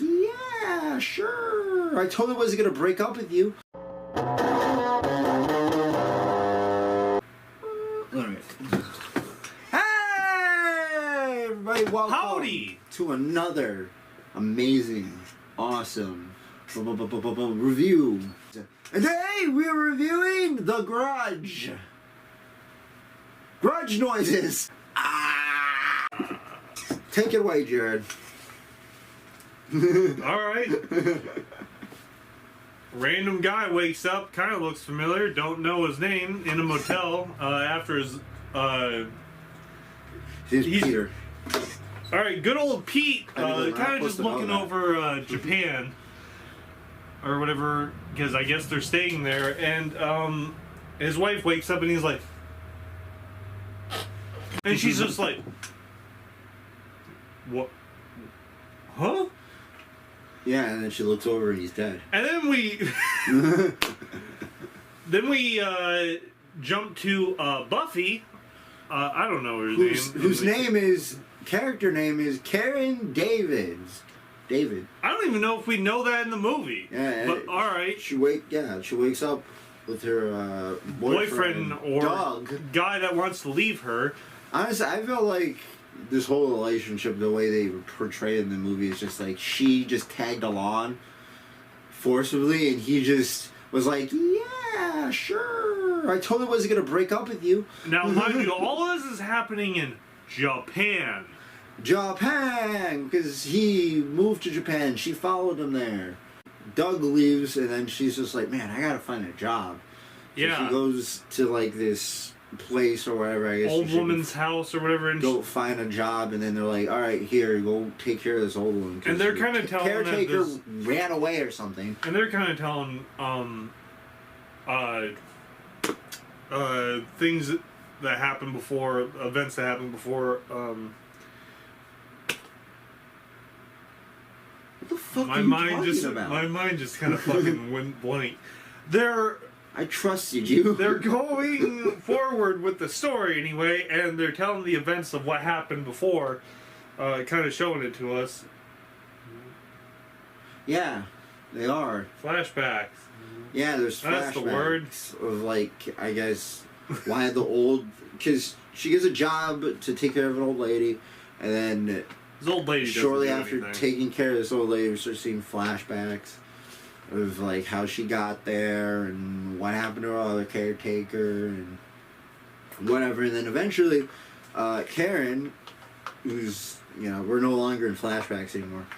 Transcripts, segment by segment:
Yeah, sure. I totally wasn't gonna break up with you. Hey, everybody! Welcome Howdy to another amazing, awesome review. And today we're reviewing The Grudge. Grudge noises. Ah! Take it away, Jared. Alright. Random guy wakes up, kind of looks familiar, don't know his name, in a motel after his... He's Peter. Alright, good old Pete, kind of just looking over Japan, or whatever, because I guess they're staying there, and his wife wakes up and he's like... And she's just like... What? Huh? Yeah, and then she looks over and he's dead. And then we... then we jump to Buffy. I don't know her name. Whose character name is Karen Davids. David. I don't even know if we know that in the movie. Yeah, but alright. She wakes up with her boyfriend or Doug. Guy that wants to leave her. Honestly, I feel like this whole relationship, the way they portray it in the movie, is just like she just tagged along forcibly, and he just was like, "Yeah, sure. I totally wasn't gonna break up with you." Now, mind you, all of this is happening in Japan. Japan, because he moved to Japan. She followed him there. Doug leaves, and then she's just like, "Man, I gotta find a job." So yeah. She goes to like this place or whatever, I guess. Old woman's house or whatever. And go find a job, and then they're like, "All right, here, go take care of this old woman." And they're kind of telling caretaker ran away or something. And they're kind of telling things that happened before, events that happened before. What the fuck my are you mind talking just about? My mind just kind of fucking went blank. I trusted you. They're going forward with the story anyway, and they're telling the events of what happened before, kind of showing it to us. Yeah, they are. Flashbacks. Yeah, there's flashbacks. That's the word. Of, like, I guess, why the old... Because she gets a job to take care of an old lady, and then this old lady shortly after taking care of this old lady, we start seeing flashbacks of like how she got there and what happened to her other caretaker and whatever. And then eventually Karen, who's, you know, we're no longer in flashbacks anymore,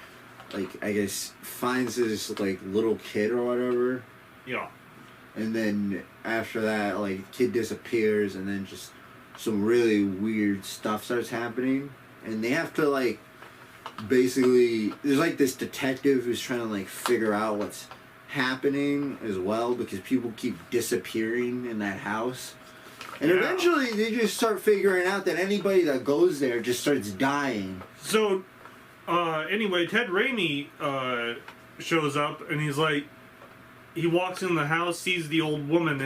like, I guess finds this like little kid or whatever. Yeah. And then after that, like, the kid disappears, and then just some really weird stuff starts happening, and they have to like basically, there's like this detective who's trying to like figure out what's happening as well, because people keep disappearing in that house, and eventually they just start figuring out that anybody that goes there just starts dying. So anyway, Ted Raimi shows up, and he's like, he walks in the house, sees the old woman,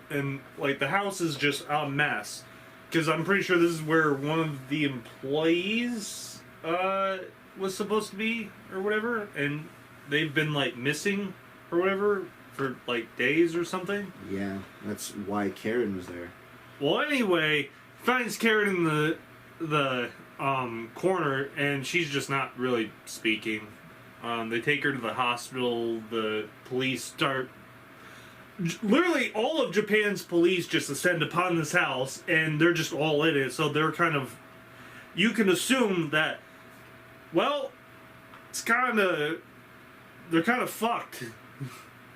and like the house is just a mess, because I'm pretty sure this is where one of the employees was supposed to be or whatever, and they've been like missing or whatever for like days or something. Yeah, that's why Karen was there. Well, anyway, finds Karen in the corner, and she's just not really speaking. They take her to the hospital. The police start... Literally, all of Japan's police just ascend upon this house, and they're just all in it. So they're kind of... You can assume that, well, it's kind of... They're kind of fucked.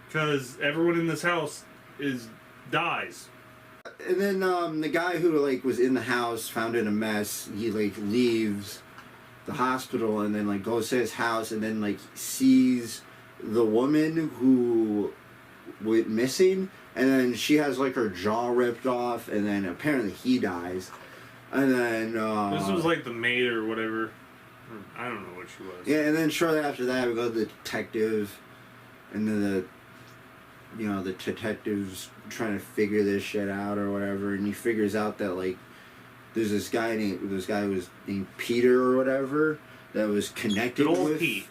Because everyone in this house dies. And then the guy who like was in the house, found it a mess, he like leaves the hospital and then like goes to his house, and then like sees the woman who went missing, and then she has like her jaw ripped off, and then apparently he dies. And then this was like the maid or whatever. I don't know what she was. Yeah, and then shortly after that we go to the detective, and then the detective's trying to figure this shit out or whatever, and he figures out that like there's this guy who was named Peter or whatever that was connected with Pete.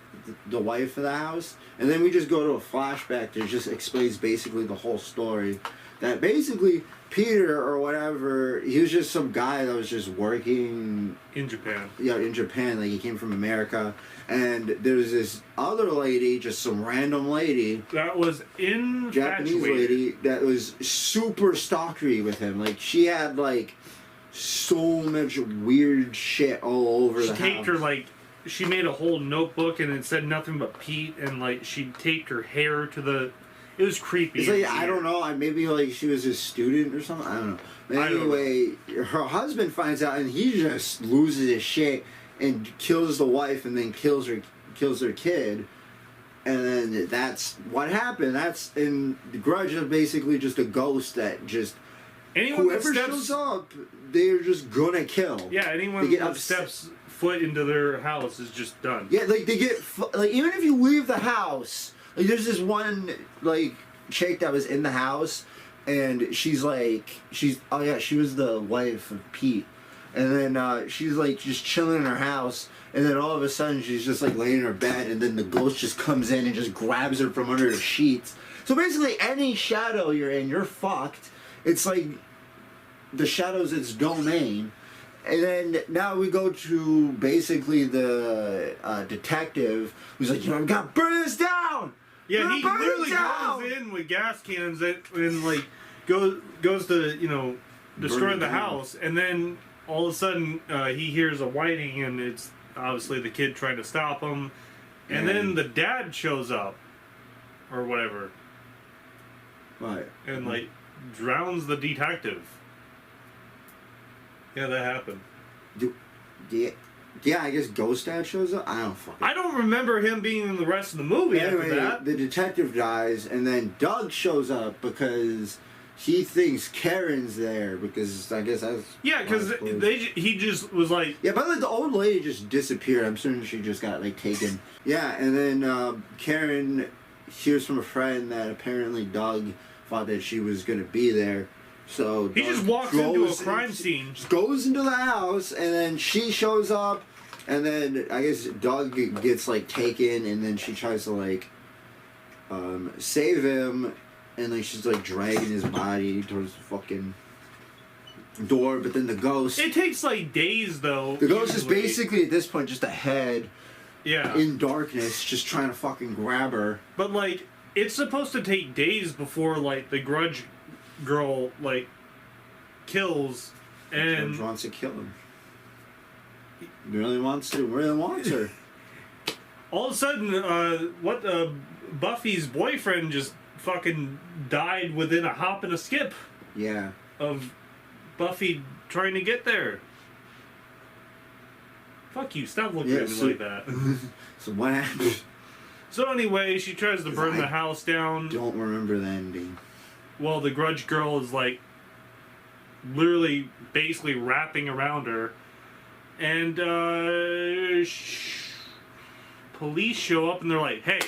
the wife of the house, and then we just go to a flashback that just explains basically the whole story. That basically Peter or whatever, he was just some guy that was just working in Japan. Yeah, in Japan, like he came from America, and there's this other lady, just some random lady that was Japanese lady that was super stalkery with him. Like she had like so much weird shit all over the house. She taped her like. She made a whole notebook and it said nothing but Pete, and like she taped her hair to the. It was creepy. It's like I don't know. Maybe like she was a student or something. I don't know. But anyway, her husband finds out and he just loses his shit and kills the wife and then kills their kid. And then that's what happened. That's in the Grudge is basically just a ghost that just whoever shows up, they're just gonna kill. Yeah, anyone that steps foot into their house is just done. Yeah, like they get like even if you leave the house, like there's this one like chick that was in the house, and she was the wife of Pete, and then she's like just chilling in her house, and then all of a sudden she's just like laying in her bed, and then the ghost just comes in and just grabs her from under the sheets. So basically, any shadow you're in, you're fucked. It's like the shadow's its domain. And then now we go to basically the detective who's like, we gotta burn this down! Yeah, he literally goes in with gas cans and like goes to, destroy the house, and then all of a sudden he hears a whining, and it's obviously the kid trying to stop him, and then the dad shows up, or whatever. Right. And like drowns the detective. Yeah, that happened. Yeah, I guess Ghost Dad shows up. I don't remember him being in the rest of the movie after that. The detective dies, and then Doug shows up because he thinks Karen's there, because I guess that's... Yeah, because he just was like... Yeah, but like the old lady just disappeared. I'm certain she just got like taken. Yeah, and then Karen hears from a friend that apparently Doug thought that she was going to be there. So he just walks into a crime scene. Goes into the house, and then she shows up, and then I guess Doug gets like taken, and then she tries to like save him, and like she's like dragging his body towards the fucking door, but then the ghost... It takes like days though. The ghost is basically at this point just a head in darkness, just trying to fucking grab her. But like, it's supposed to take days before like the Grudge girl like kills, and George wants to kill him. Really wants her. All of a sudden, Buffy's boyfriend just fucking died within a hop and a skip. Yeah. Of Buffy trying to get there. Fuck you! Stop looking at me like that. So what happened? So anyway, she tries to burn the house down. Don't remember the ending. Well, the Grudge girl is like literally basically wrapping around her, and police show up and they're like, "Hey,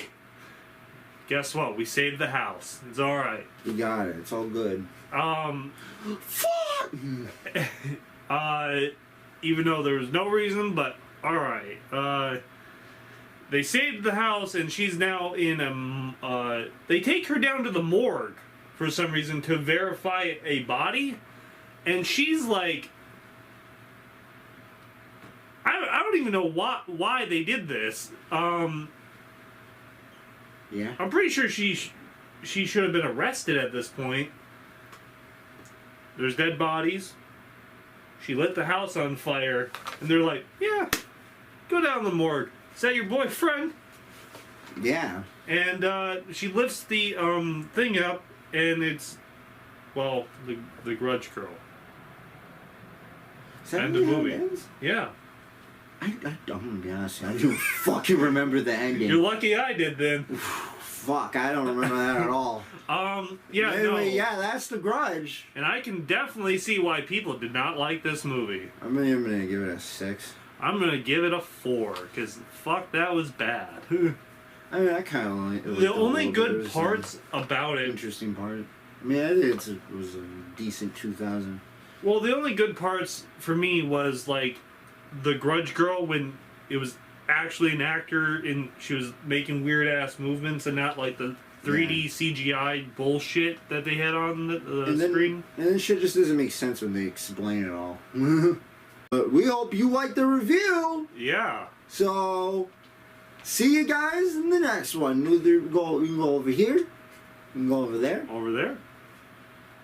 guess what? We saved the house. It's all right. We got it. It's all good." Fuck. Even though there was no reason, but all right. They saved the house, and she's now in a. They take her down to the morgue for some reason to verify a body, and she's like, I don't even know why they did this. Yeah. I'm pretty sure she should have been arrested at this point. There's dead bodies. She lit the house on fire, and they're like, yeah, go down to the morgue. Is that your boyfriend? Yeah. And she lifts the thing up, and it's, well, the Grudge girl. Is that end of movie. Yeah. I'm gonna be honest, I don't fucking remember the ending. You're lucky I did then. Fuck, I don't remember that at all. Yeah, anyway, yeah, that's The Grudge. And I can definitely see why people did not like this movie. I'm gonna give it a 6. I'm gonna give it a 4, because fuck, that was bad. I mean, I kind of like it. The only good parts about it... Interesting part. I mean, I think it was a decent 2000. Well, the only good parts for me was, like, the Grudge girl when it was actually an actor and she was making weird ass movements and not like the 3D CGI bullshit that they had on the screen. And then shit just doesn't make sense when they explain it all. But we hope you liked the review. Yeah. So, see you guys in the next one. We can go over here. We can go over there. Over there.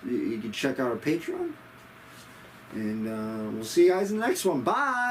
You can check out our Patreon. And we'll see you guys in the next one. Bye.